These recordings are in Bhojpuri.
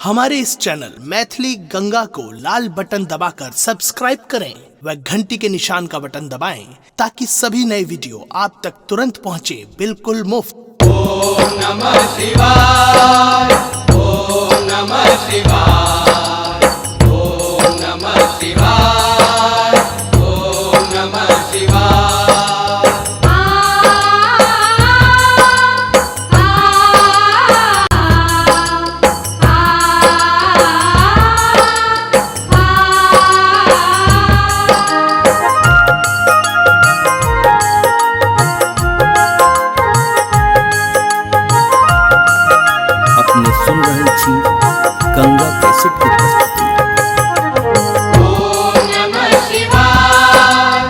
हमारे इस चैनल मैथिली गंगा को लाल बटन दबाकर सब्सक्राइब करें व घंटी के निशान का बटन दबाएं ताकि सभी नए वीडियो आप तक तुरंत पहुंचे बिल्कुल मुफ्त। ओम नमः शिवाय, ओम नमः शिवाय, ओम नमः शिवाय, ओम नमः शिवाय। अपने सुन रहे थी गंगा कैसेट की प्रस्तुति। ओम नमः शिवाय,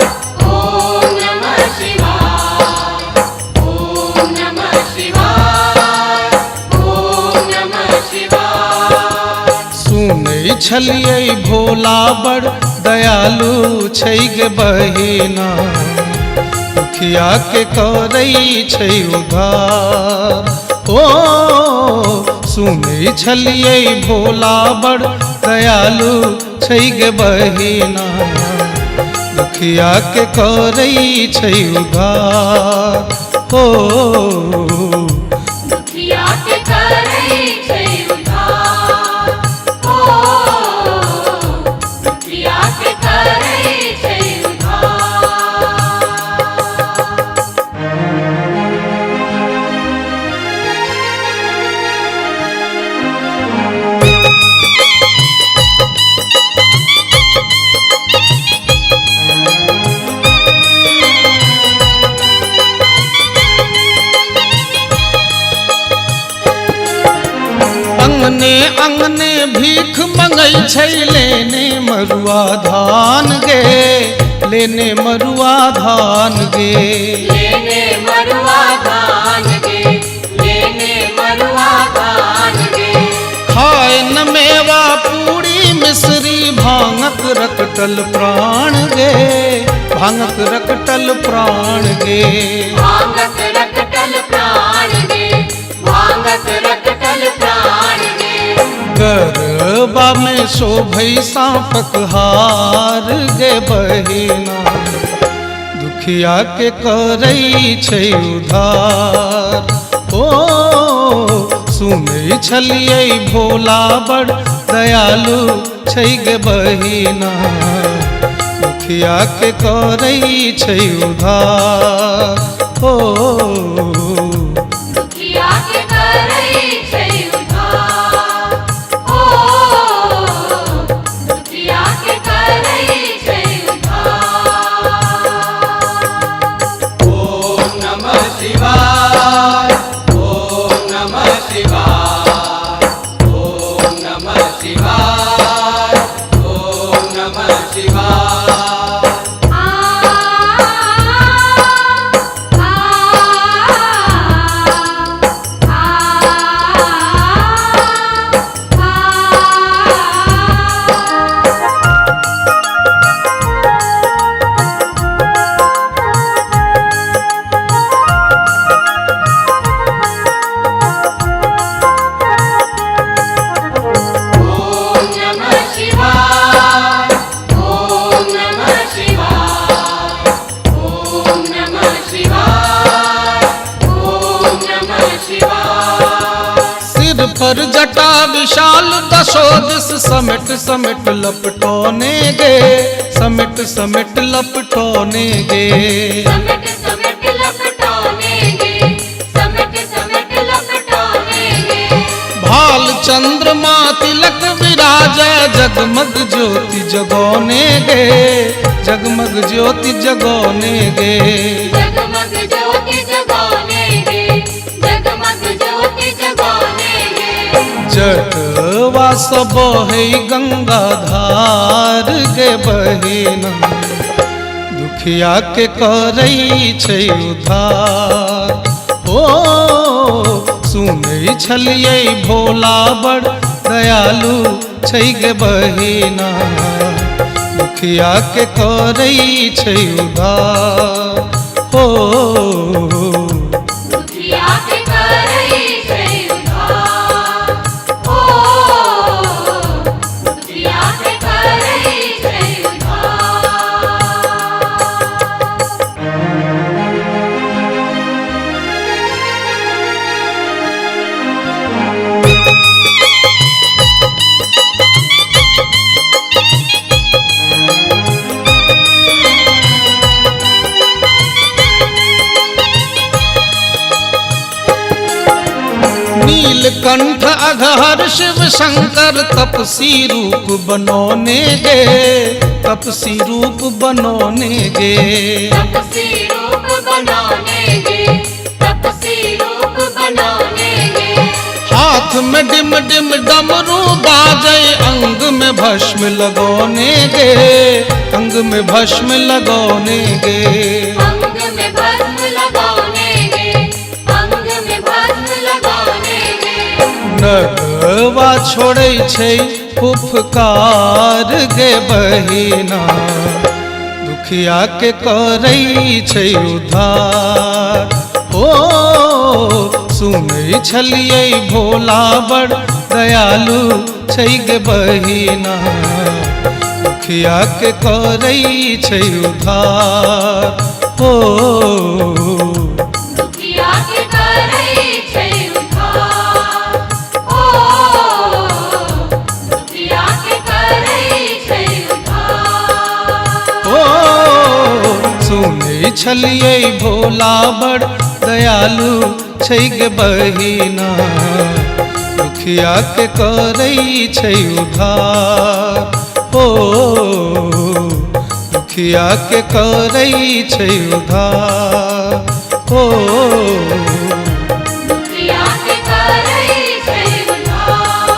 ओम नमः शिवाय, ओम नमः शिवाय, ओम नमः शिवाय। सुनै छलियै भोला बड़ दयालु छै गे बहिना, दुखिया के करै छै उद्धार। ओ सुनै छलियै भोला बड़ दयालु छै गे बहिना, दुखिया के करै छै उद्धार। ओ दुखिया के करै छै उद्धार, ओ दुखिया के करै छै उद्धार। अंगने अंगने भीख मंगै छै लेने मरुआ धान गे, लेने मरुआ धान गे। लेने मरुआ धान गे, लेने मरुआ धान गे। खाए न मेवा पूरी मिश्री भांगक रकटल प्राण गे, भांगक रकटल प्राण गे। भांगत रकटल प्राण गे, भांगत रकटल प्राण गे। गरबा में शोभै सांपक हार गे बहिना, दुखिया के करै छै उद्धार। ओ सुनै छलियै भोला बड़ दयालु छै गे बहिना, दुखिया के करै छै उद्धार। ओ दुखिया के करै छै उद्धार, ओ दुखिया के करै छै उद्धार। ओम नमः शिवाय, ओम नमः शिवाय, ओम नमः शिवाय, ओम नमः शिवाय। ओम नमः शिवाय, ओम नमः शिवाय, ओम नमः शिवाय, ओम नमः शिवाय। सिर पर जटा विशाल दशो दिस समेट समेट लपटोने गे, समेट समेट लपटोने गे। समेट समेट लपटोने गे, समेट समेट लपटोने गे। भाल चंद्रमा तिलक विराजा, जगमग ज्योति जगोने गे, जगमग ज्योति जगोने गे। जगमग ज्योति जगोने गे, जगमग ज्योति जगोने गे। जटवा सब है गंगा धार गे बहिना, दुखिया के करै छै उद्धार। ओ सुनै छलियै भोला बड़ दयालु छै गे बहिना, दुखिया के करै छै उद्धार। ओ दुखिया के करै छै उद्धार, ओ नीलकंठ अघहर शिव शंकर तपसी रूप बनोने गे, तपसी रूप बनोने गे। तपसी रूप बनोने गे, तपसी रूप बनोने गे। हाथ में डिम डिम डमरू बाजे, अंग में भस्म लगोने गे, अंग में भस्म लगोने गे। अंग में भस्म लगोने गे, अंग में भस्म लगोने गे। नगवा छोड़े छै फुफकार गे बहिना, दुखिया के करै छै उद्धार। ओ सुनै छलियै भोला बड़ दयालु छै गे बहिना, दुखिया के करै छै उद्धार। ओ दुखिया के करै छै उद्धार। ओ दुखिया के करै छै उद्धार। ओ सुनै छलियै भोला बड़ दयालु छै गे बहिना, दुखिया के करै छै उद्धार। ओ दुखिया के करै छै उद्धार। ओ दुखिया के करै छै उद्धार।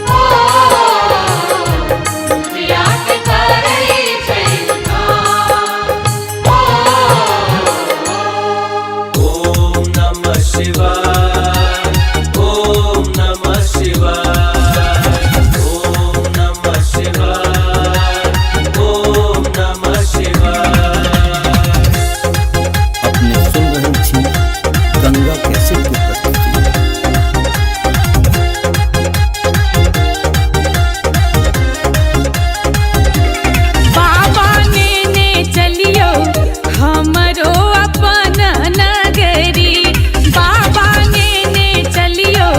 ओ दुखिया के करै छै उद्धार। ओम नमः शिवाय, ओम नमः शिवाय, ओम नमः शिवाय, ओम नमः शिवाय। अपने सुन रहे छी गंगा कैसेट की प्रस्तुति। बाबा ने चलियो हमरो अपन नगरी। बाबा ने चलियो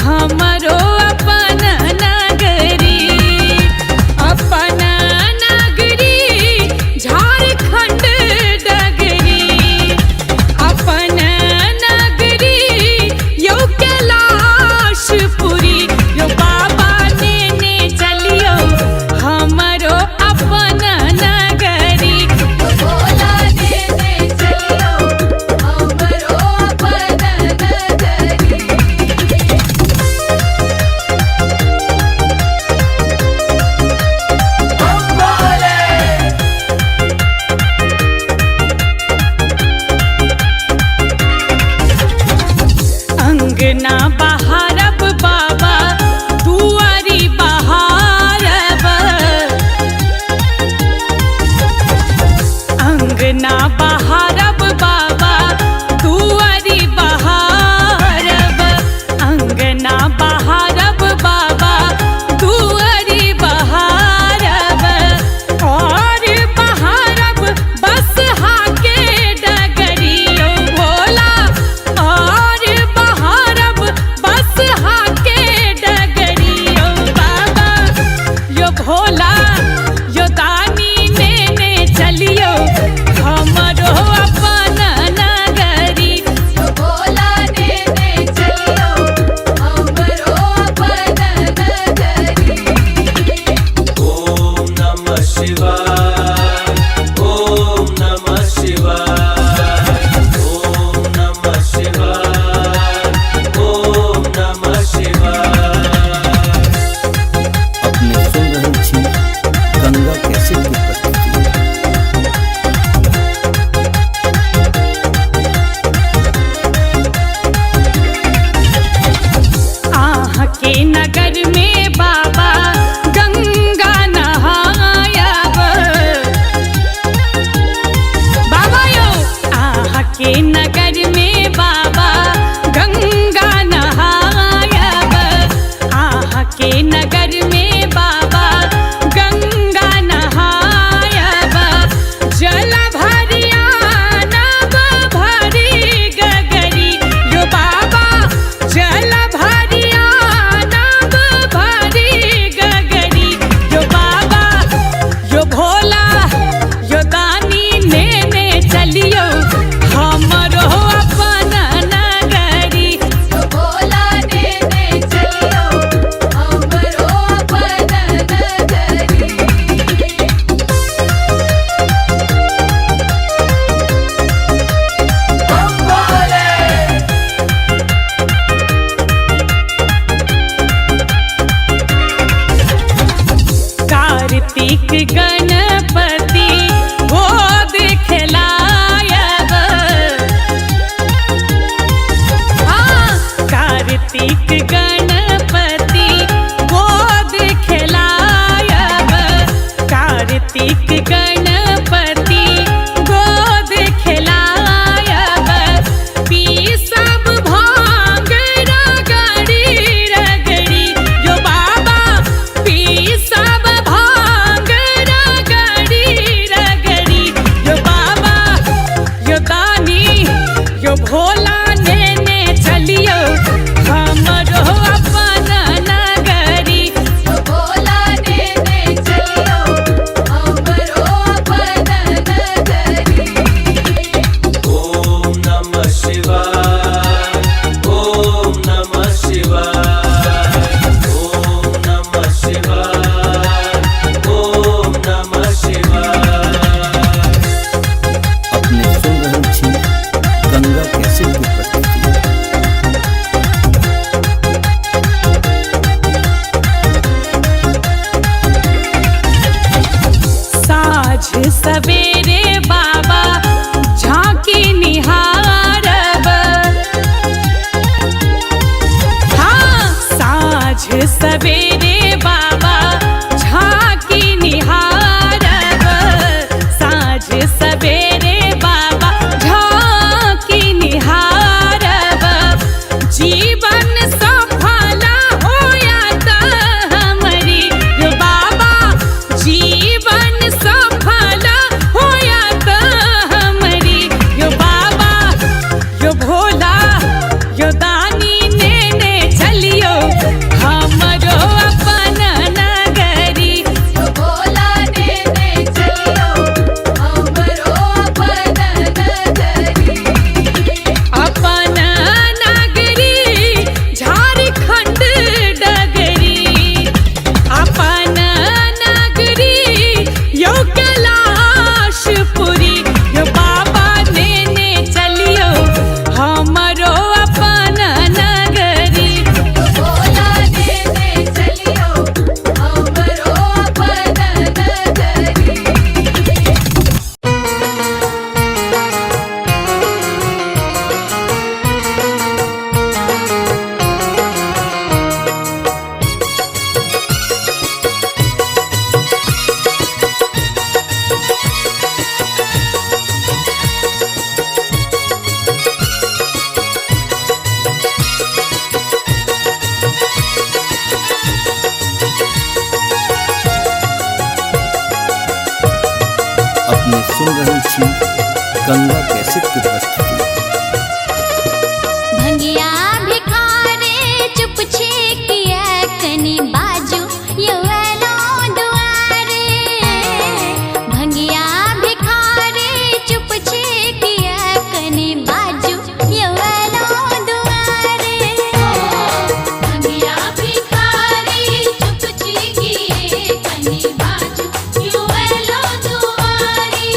हमरो अपन नगरी। अपन नगरी झारखंड डगरी। अपन नगरी यो कैलाशपुरी। यो बाबा ने चलियो हमरो अपन नगरी। भोला ने चलियो हमरो अपन नगरी। अंगना बहारब बाबा दुआरी बहारब। अंगना बहारब बाबा दुआरी बहारब। अंगना बहारब बाबा दुआरी बहारब। और बहारब बस हाके डगरियो भोला। और बहारब बस हाके डगरियो बाबा। यो भोला यो दानी ने चलियो हमरो अपन नगरी। यो भोला ने चलियो हमरो अपन नगरी। ओम नमः शिवाय, ओम नमः शिवाय, ओम नमः शिवाय, ओम नमः शिवाय। अपने सुन रहे छी गंगा कैसेट की प्रस्तुति। आह के नगर में बाबा गंगा नहायब। बाबा यो आह के नगर में बाबा गंगा नहायब। आह के नगर में बाबा गंगा नहायब। जल भरिया नब भरी गगरी। यो बाबा जल भरिया नब भरी गगरी। यो बाबा यो भोला यो दानी ने चलियो हमरो अपन नगरी। यो भोला ने कार्तिक गणपति गोद खिलायब। कार्तिक गणपति गोद खिलायब। कार्तिक गणपति गोद खिलायब। पीसब भांग रगड़ी रगड़ी जो बाबा, पीसब भांग रगड़ी रगड़ी जो बाबा, यो दानी यो भोला नेने चलियो हमरो अपन नगरी। तो भोला नेने चलियो हमरो अपन नगरी। ओम नमः शिवाय, ओम नमः शिवाय, ओम नमः शिवाय, ओम नमः शिवाय। अपने सुन रहल छी गंगा कैसेट की प्रस्तुति। साँझ सवेरे बाबा झांकी निहारब। हाँ, साँझ सवेरे बाबा झांकी निहारब। साँझ सवेरे बाबा झांकी निहारब। जीवन सफल होयत हमरी यो बाबा, जीवन सफल होयत हमरी यो बाबा, यो भोला यो दानी नेने चलियो हमरो अपन नगरी। तो भोला नेने चलियो हमरो अपन नगरी। अपन नगरी झारखंड डगरी। अपन नगरी यो कैलाशपुरी यो बाबा नेने चलियो हमरो अपन नगरी। तो भोला नेने चलियो हमरो अपन नगरी। अपने सुन रहल छी गंगा कैसेट की प्रस्तुति। भंगिया भिखारे चुप छे किया कनी बाजू यो एलो दुआरे। भंगिया भिखारे चुप छे किया कनी बाजू यो एलो दुआरे। भंगिया भिखारी चुप चीकिए कनी बाजू यो एलो दुआरी।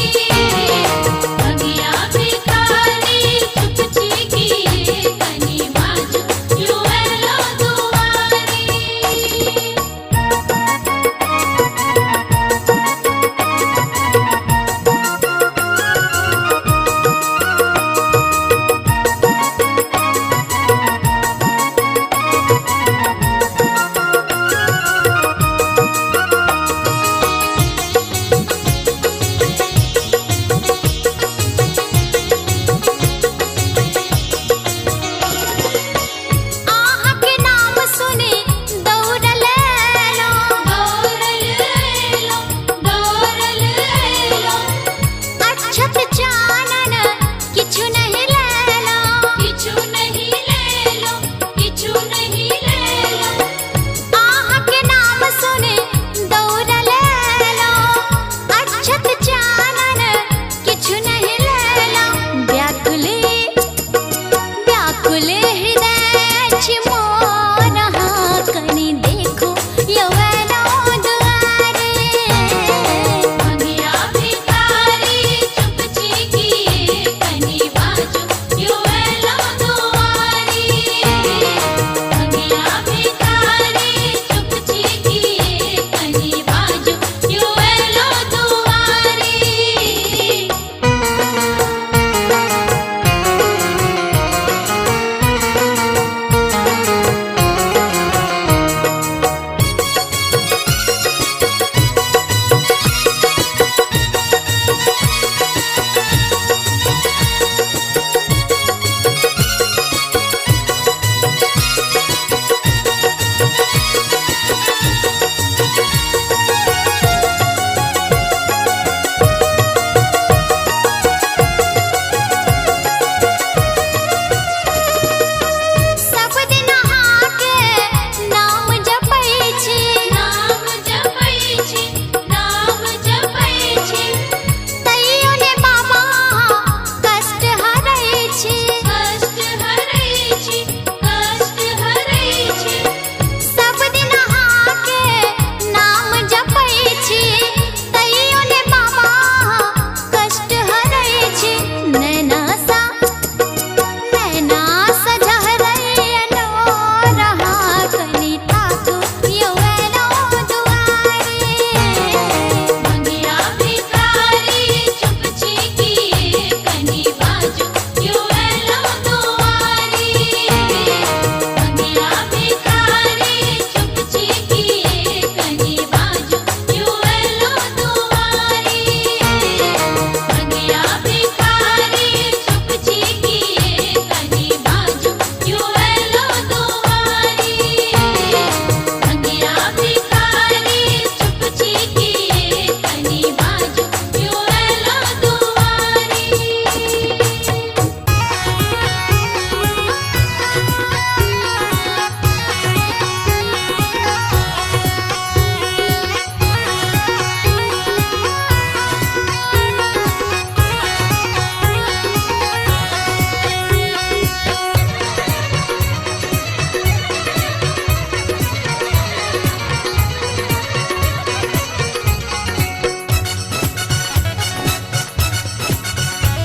भंगिया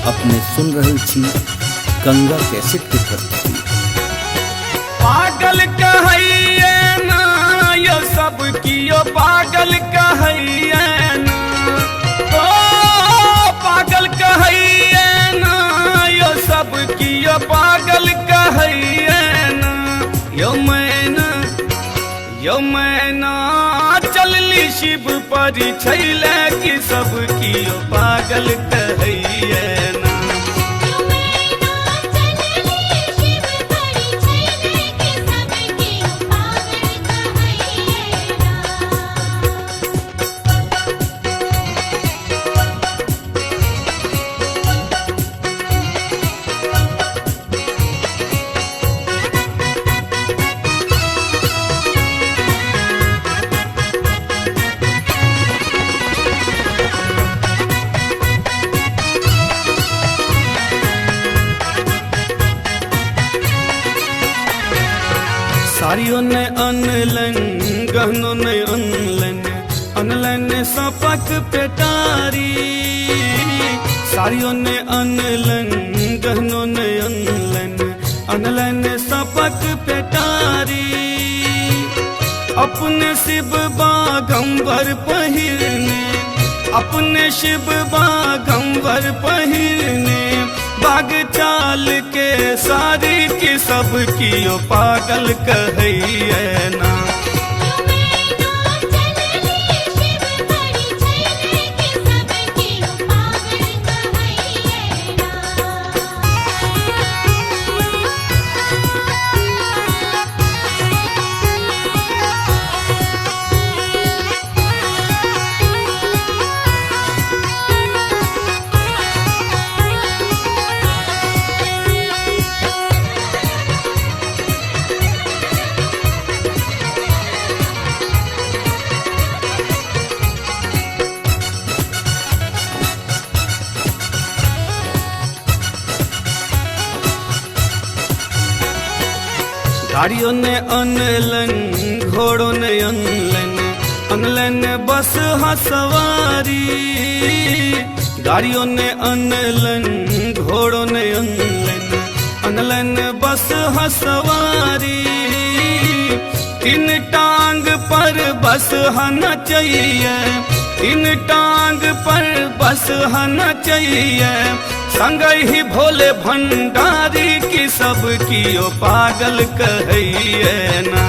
अपने सुन रहल छी गंगा कैसेट के प्रस्तुति। पागल कहैये ना यो सब कियो पागल कहैये ना, ओ पागल कहैये ना यो सब कियो पागल कहैये ना। यो मैना चलली शिव पर छैले कि सब कियो पागल कहैये ना। साड़ियों ने अनलन गहनों ने अनलन सपक पेटारी। साड़ियों ने अनलन गहनों ने अनलन सपक पेटारी। अपने शिव बागंबर पहिरने, अपने शिव बागंबर पहिरने, बाग चाल के सारी की सब कियो पागल कहैये ना। गाड़ियों ने अनलन घोड़ों ने अनलन बस हसवारी। गाड़ियों ने अनलन घोड़ों ने अनलन बस हसवारी। तीन टांग पर बस हना चाहिए, तीन टांग पर बस हना चाहिए। संग ही भोले भंडारी की सब कियो पागल कहैये ना।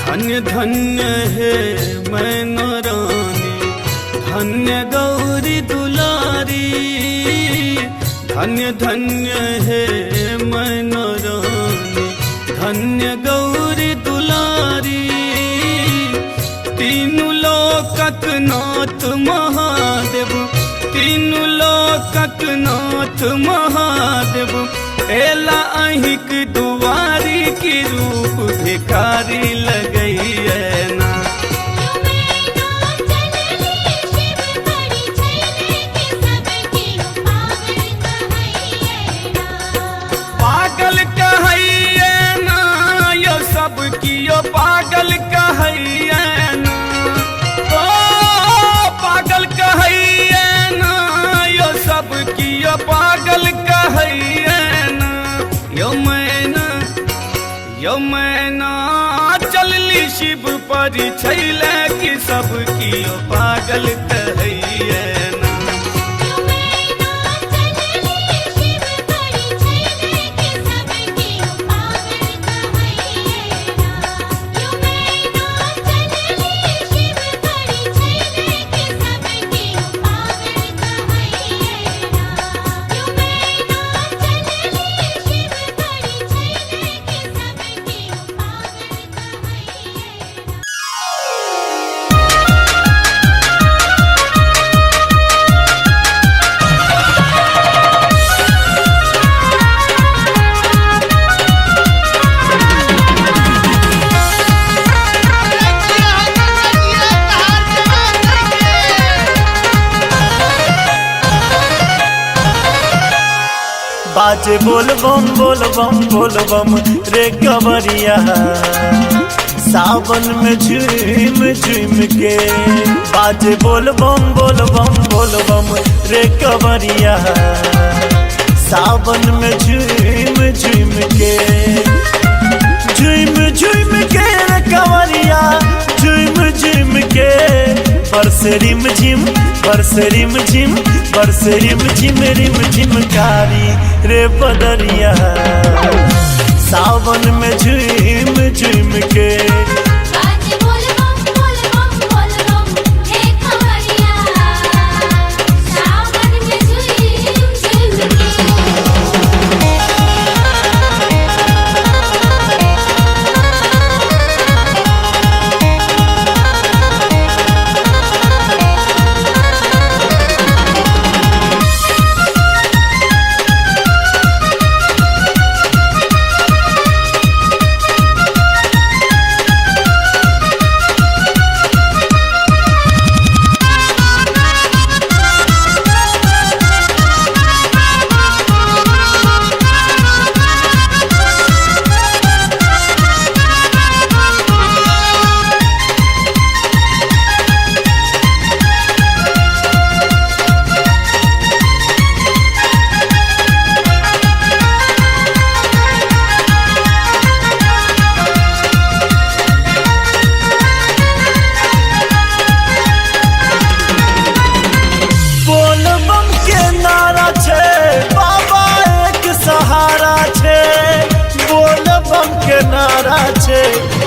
धन्य धन्य है मैना रानी, धन्य गौरी दुलारी। धन्य धन्य है मैना रानी, धन्य गौरी दुलारी। तीनों लोकक नाथ महादेव, तीनों लोकक नाथ महादेव। एला अहिक दुआरी की रूप भिखारी लगैये ना। पागल कहैये ना यो सब कियो पागल कहैये ना, ओ पागल कहैये ना यो सब कियो पागल कहैये ना। यो मैना चलली शिव पर छैले कि सब कियो पागल कहैये ना। बाजे बोल बम रे कवरिया सावन में झूम झूम के। बाजे बोल बम रे कवरिया सावन में झूम झूम के। झूम झूम के रे कवरिया झूम झूम के। बरसे रिम झिम रिम झिम कारी रे बदरिया सावन में झूम झूम के। बाजे बोल बम हे खबरिया सावन में झूम झूम के।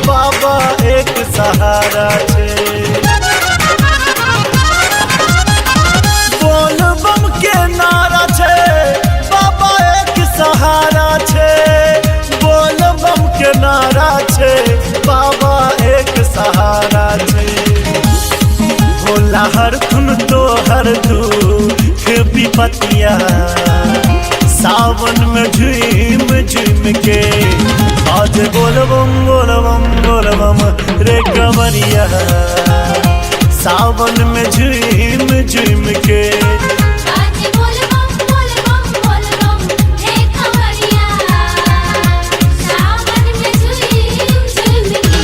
बाबा एक सहारा छे। बोल बम के नारा छे बाबा एक सहारा छे। बोल बम के नारा छे बाबा एक सहारा छे। भोला हर धुन तो हर दुख विपतिया सावन में झूम झूम के। आज बोल बम रे कवरिया सावन में झूम झूम के। बाजे बोल बम हे खबरिया सावन में झूम झूम के।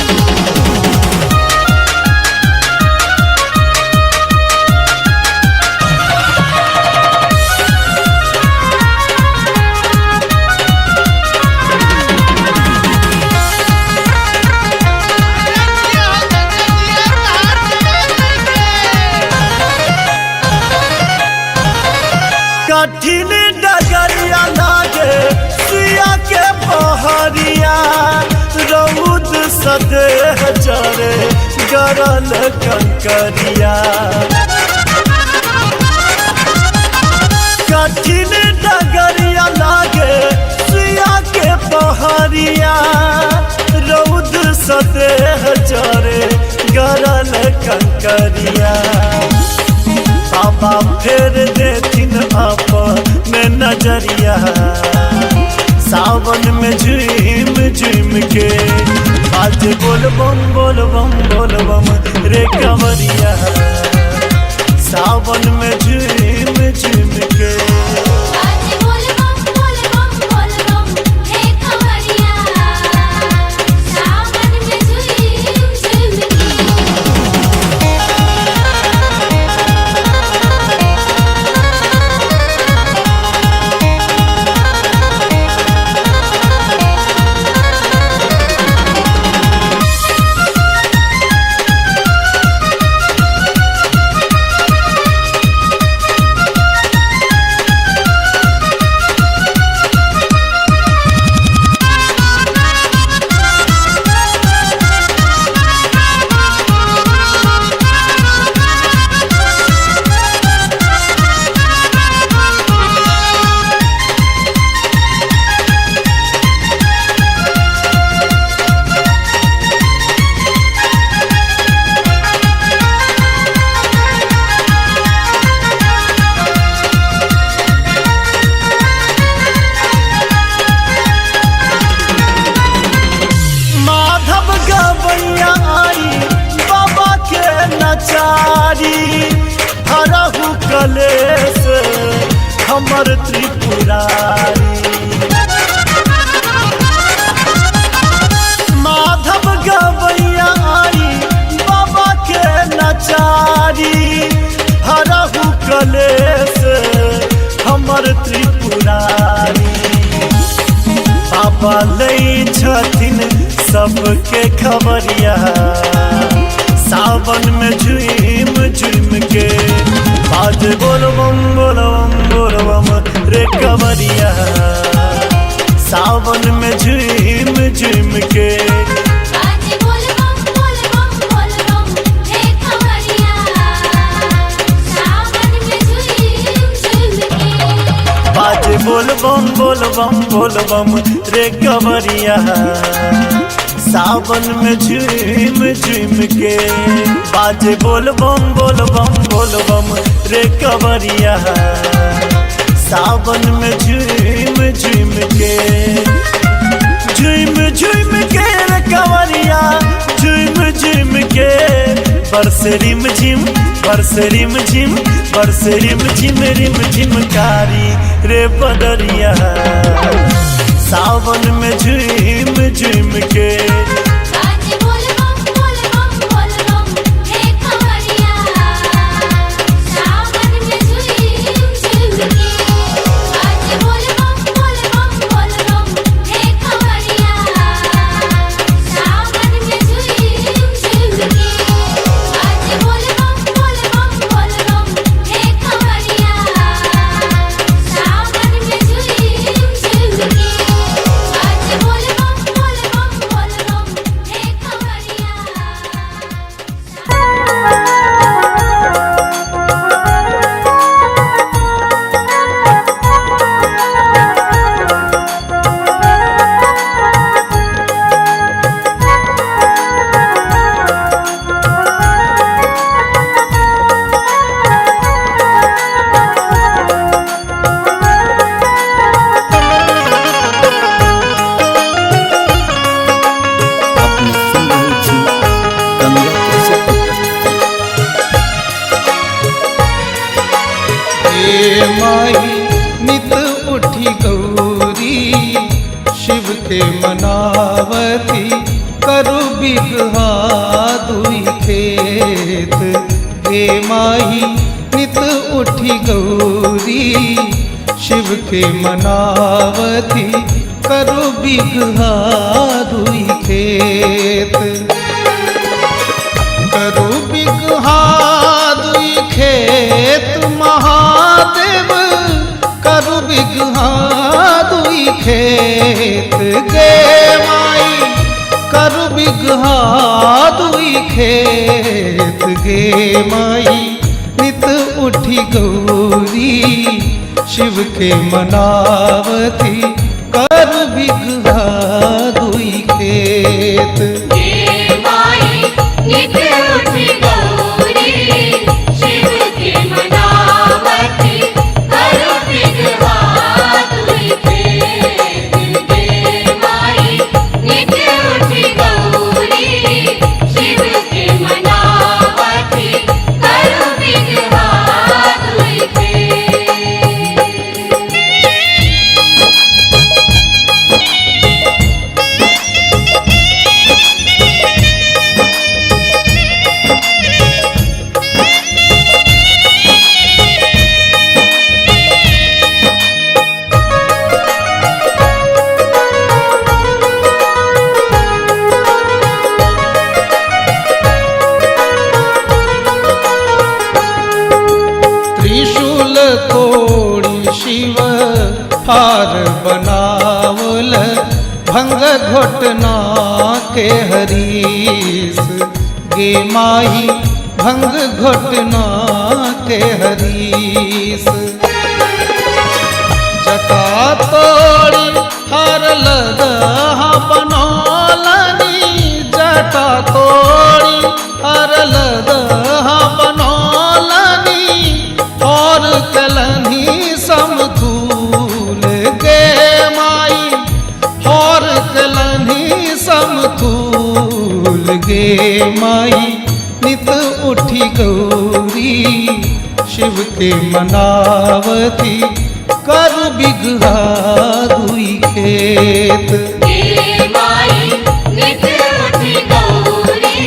कठिन डगरिया लागे सुइया के पहरिया रौद सदेह चरे गरल कंकरिया। कठिन डगरिया लागे सुइया के पहरिया रौद सदेह चरे गरल कंकरिया। बाबा फेर देथिन अपन नजरिया सावन में झूम झूम के। बाजे बोल बम रे कवरिया सावन में झूम झूम के। बाजे बोल बम हे खबरिया सावन में झूम झूम के। कलेश हमर त्रिपुरारी। सबके खबरिया सावन में झूम झूम के बाज बोल बम रे कवरिया सावन में झूम झूम के बाजे बोल बम हे खबरिया सावन में झूम झूम के बाज बोल बम रे कवरिया सावन में झूम झूम के बाजे बोल बम रे कवरिया सावन में झूम झूम के झूम झूम के रे कवरिया झूम झूम के बरसे रिम झिम रिम झिम कारी रे बदरिया सावन में झूम झूम के बाजे बोल बम हे खबरिया सावन में झूम झूम के बाजे बोल बम हे खबरिया सावन में झूम झूम के बाजे बोल बम हे खबरिया सावन में झूम झूम के बाजे बोल बम हे खबरिया अपने सुन रहे छी गंगा कैसेट हे माई नित उठी गौरी शिव के मनावती करु बिगहा दुई खेत हे माई नित उठी गौरी शिव के मनावती करु बिगहा दुई खेत करु बिगहा दुई खेत महादेव करु बिगहा दुई खेत गे माई करु बिगहा दुई खेत गे माई नित उठी गौरी शिव के मनावती करु बिगहा दुई खेत हे माई नित उठी गौरी शिव के मनावती करु बिगहा दुई खेत हे माई नित उठी गौरी शिव के मनावती करु बिगहा दुई खेत त्रिशूल तोड़ी शिव हार बनावल भंग घोटना के हरीस गे माही भंग घोटना के हरीस जटा तोड़ी हर लदहा बनौलनी जटा तोड़ी हर लदहा बनौलनी और कलनी समतूल गे माई और कलनी समतूल गे माई नित उठी गौरी शिव के मनावती करु बिगहा दुई खेत हे माई नित उठी गौरी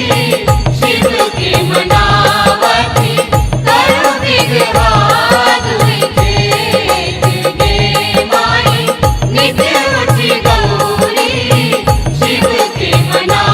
शिव के मनावती करु बिगहा दुई खेत हे माई नित उठी गौरी शिव के मना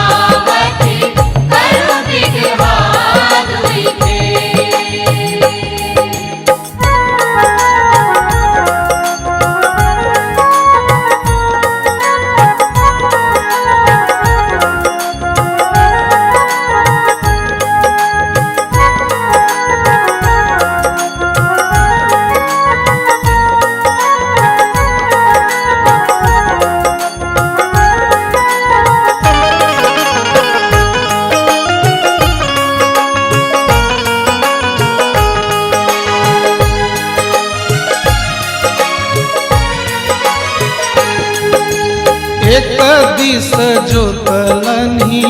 जोतलनी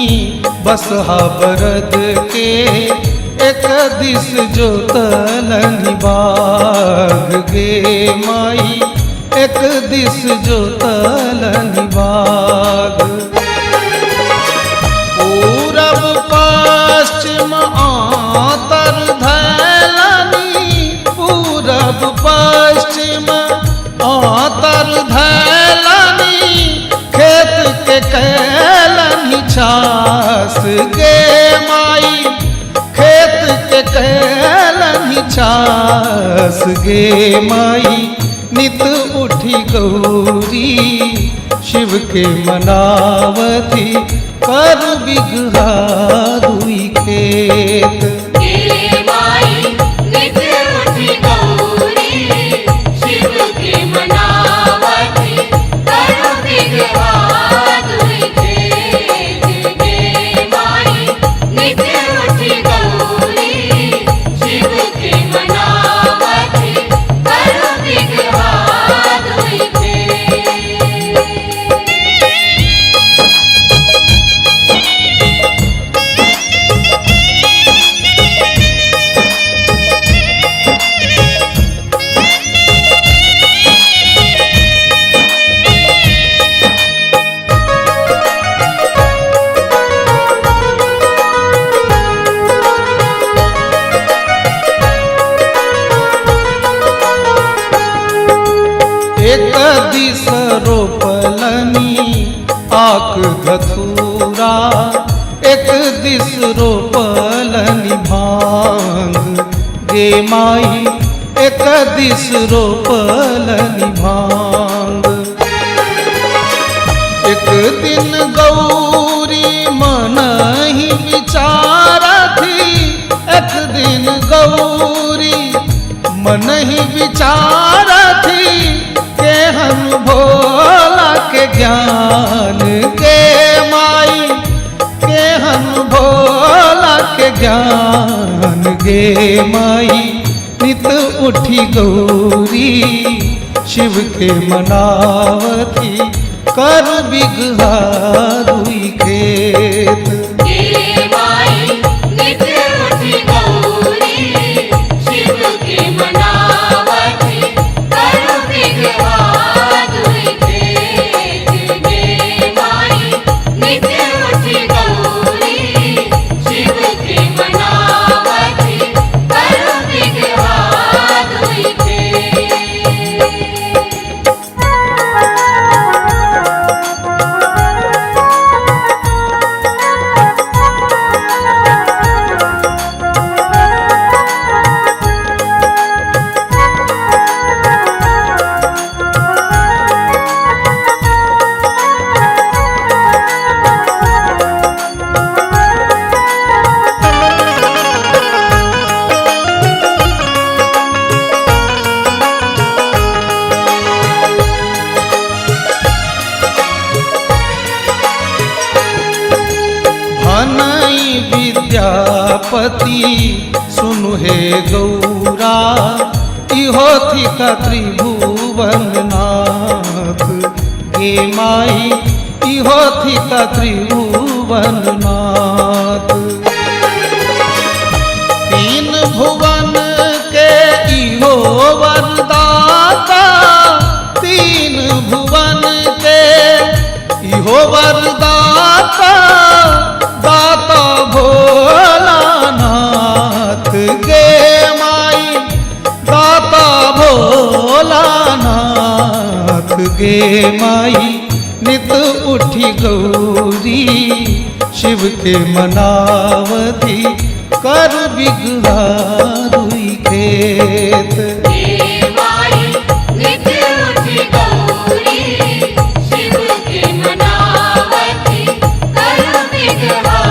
बसहा बरद के, एक दिस जोतलनी बाग गे माई, एक दिस जोतलनी बाग। पूरब पश्चिम आतर धैलनी, पूरब पश्चिम आतर धैलनी, खेत के कैलनी छास गे माई, खेत के कैलनी छास गे माई। नित उठी गौरी शिव के मनावती, कर बिगहा दुई खेत। हे माई नित उठी गौरी शिव के मनावती, कर बिगहा दुई खेत। हे माई नित उठी गौरी शिव के मनावती, कर बिगहा दुई खेत। एक दिस रोपलनी आक धतूरा, एक दिस रोपलनी भांग गे माई, एक दिस रोपलनी भांग। एक दिन गौरी मन ही विचारा थी, एक दिन गौरी मन ही विचारा थी, केहन भोला के ज्ञान के माई, केहन भोला के ज्ञान गे माई। नित उठी गौरी शिव के मनावती, कर बिगहा दुई खेत। हे माई नित उठी गौरी शिव के मनावती, कर बिगहा दुई खेत। हे माई नित उठी गौरी शिव के मनावती, कर बिगहा दुई खेत। भनई विद्यापति सुनु हे गौरा, इहो थी का त्रिभुवन नाथ गे माई, इहो थी का त्रिभुवन नाथ। तीन भुवन के इहो वरदाता, तीन भुवन के इहो वरदाता, दाता भोलानाथ गे माई, दाता भोलानाथ गे माई। नित उठी गौरी शिव के मनावती, कर बिगहा दुई खेत। हे माई नित उठी गौरी शिव के मनावती, कर बिगहा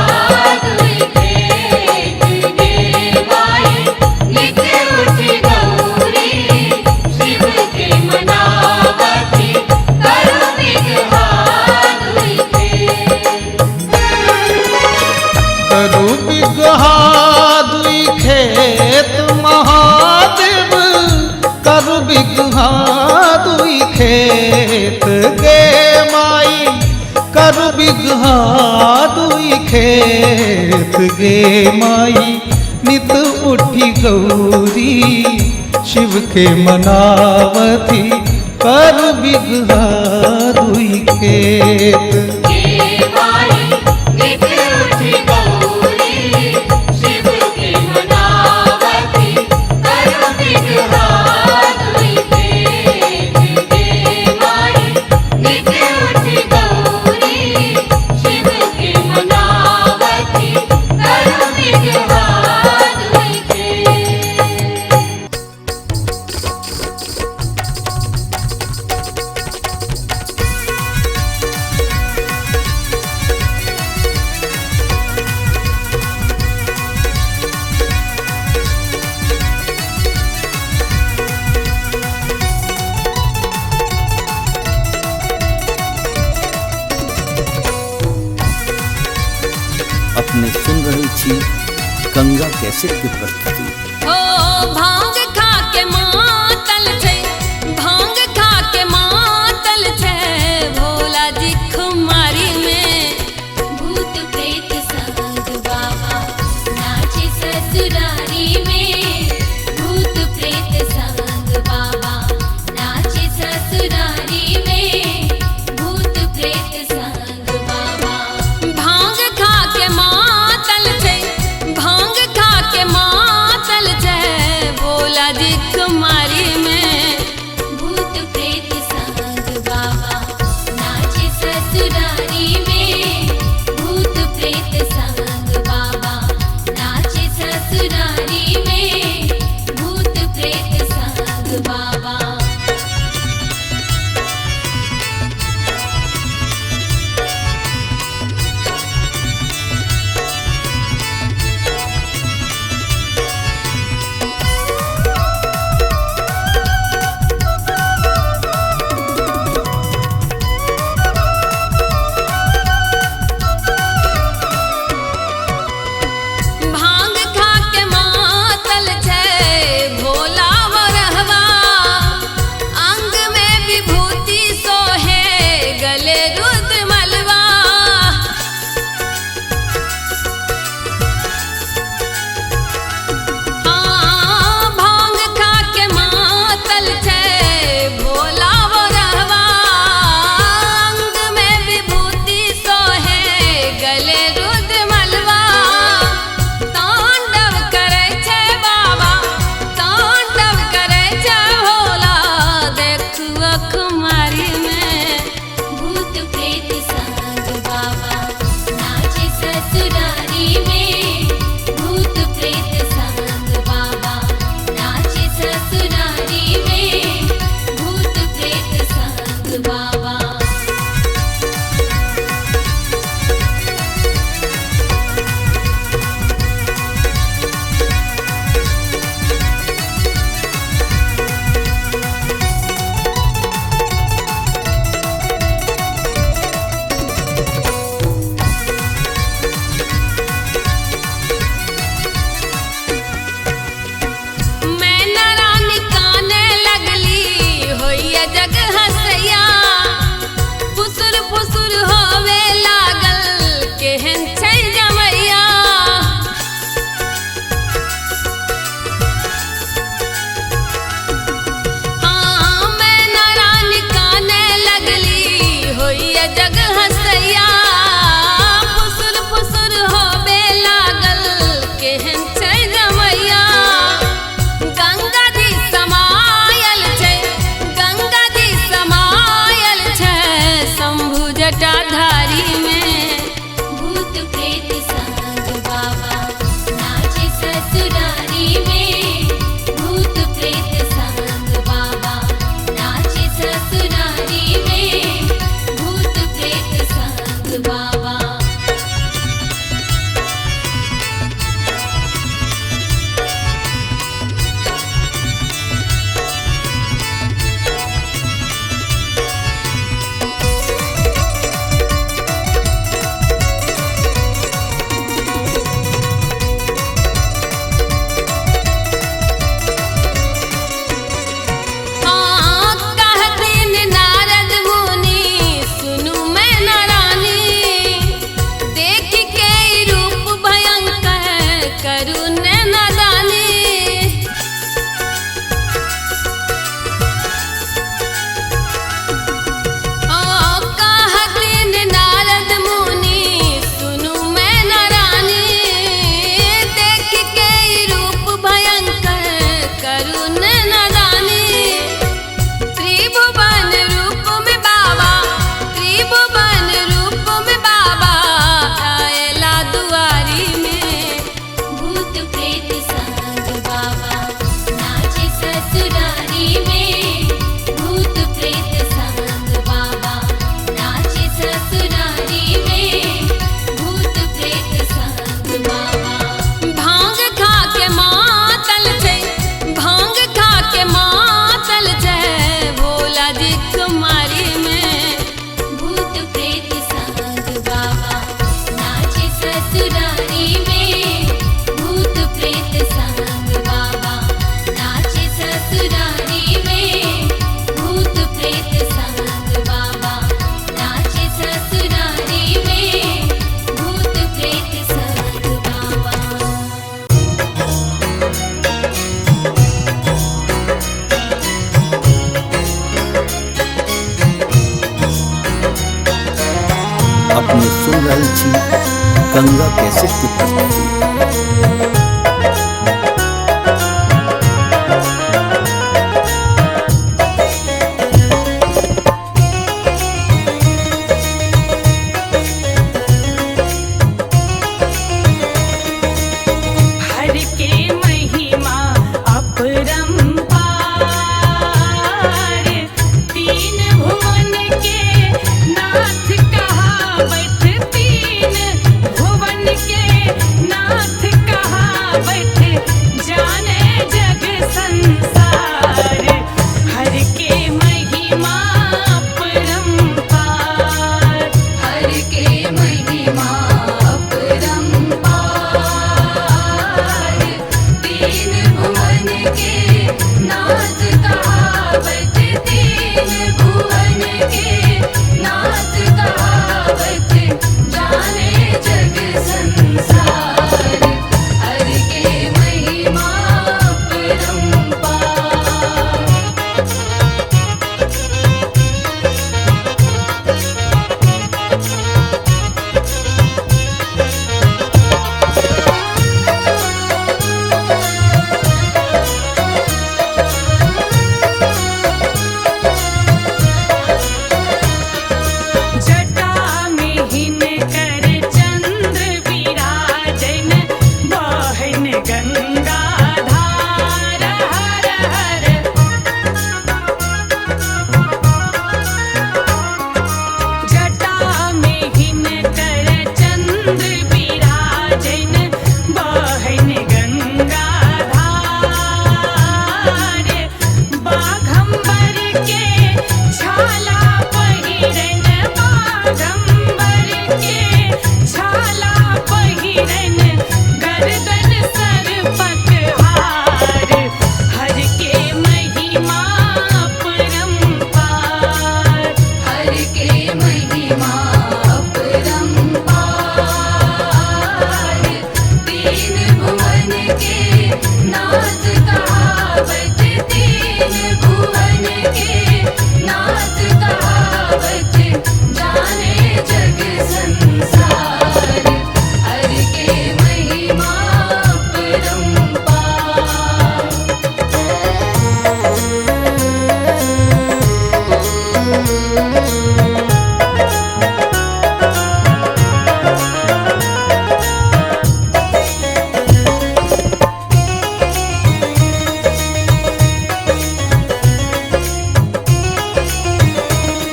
दुई खेत। हे माई नित उठी गौरी शिव के मनावती, कर बिगहा दुई खेत। करू बिगहा दुई खेत महादेव, बिगहा दुई खेत गे माई नित उठी गौरी शिव के मनावती कर बिगहा दुई खेत हे माई नित उठी गौरी शिव की मनावती कर बिगहा दुई खेत हे माई नित उठी गौरी शिव की मनावती कर बिगहा दुई खेत। अपने सुन रहल छी गंगा कैसेट के प्रस्तुति। ओ भांग खा के मातल छै, भांग खा के मातल छै, भोला जी खुमारी में भूत प्रेत संग बाबा नाचे ससुरारी में, भूत प्रेत संग बाबा नाचे ससुरारी में, भूत प्रेत संग बाबा। भांग खा के मातल छै, भांग खा के मातल छै, ससुरारी में भूत प्रेत संग बाबा नाचे ससुरारी में भूत प्रेत संग बाबा नाचे ससुरारी में भूत प्रेत संग बाबा। अपने सुन रहल छी गंगा कैसेट की प्रस्तुति। हर के महिमा अपरंपार तीन भुवन के नाथ कहावत तीन भुवन के नाथ कहावत जाने जग संसार हर के महिमा अपरंपार हर के महिमा अपरंपार तीन भुवन के नाथ कहावत तीन भुवन के नाथ कहावत जाने जग संसार हर के महिमा अपरंपार। जटा में हिनकर चंद्र विराजन बहन गंगा धार हर हर जटा में हिनकर चंद्र विराजन बहन गंगा धार बाघंबर के छाला पहिरन बाघंबर के छाला पहिरन गर्दन सर पकहार हर के महिमा अपरंपार हर के महिमा अपरंपार तीन भुवन के नाथ कहावत तीन भुवन के नाथ कहावत जाने जग संसार हर के महिमा अपरंपार।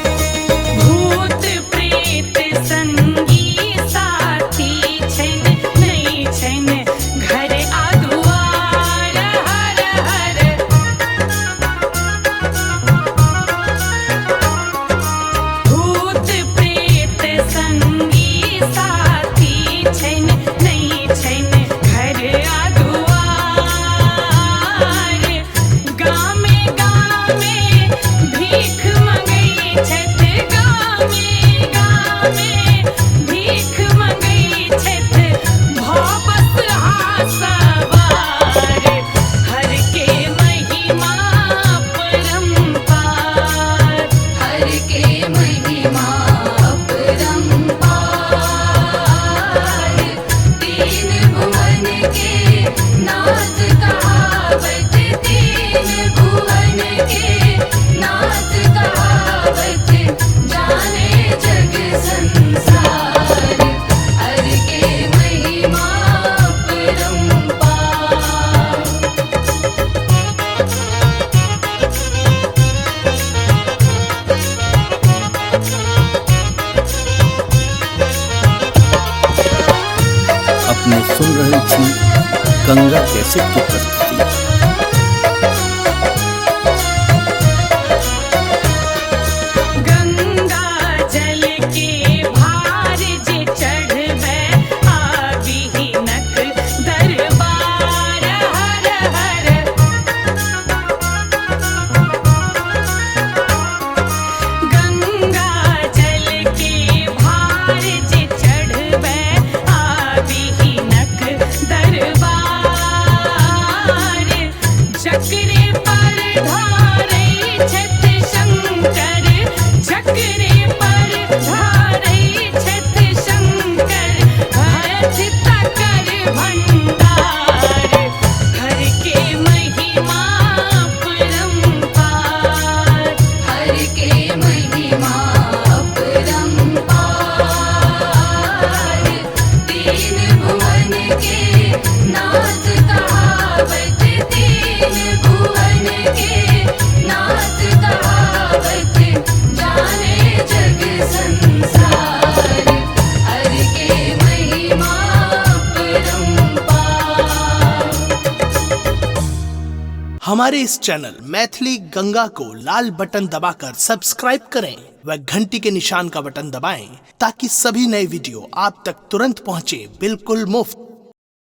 भूत प्रेत संगी साथी छन नहीं छन घर आदुआर हर हर भूत प्रेत संगी साथी छन नहीं छन घर आदुआर गामे गामे भीख मंगई छथ गामे गामे भीख मंगई छथ भवसुहा सवार हर के महिमा अपरंपार हर के महिमा अपरंपार तीन भुवन के नाथ कहावत तीन भुवन के नाथ कहावत जाने जग संसार हर के महिमा अपरंपार। अपने सुन रहल छी गंगा कैसेट की प्रस्तुति। गंगा जल के भार जे चढ़बै आ हमारे इस चैनल मैथिली गंगा को लाल बटन दबाकर सब्सक्राइब करें व घंटी के निशान का बटन दबाएं ताकि सभी नए वीडियो आप तक तुरंत पहुंचे बिल्कुल मुफ्त।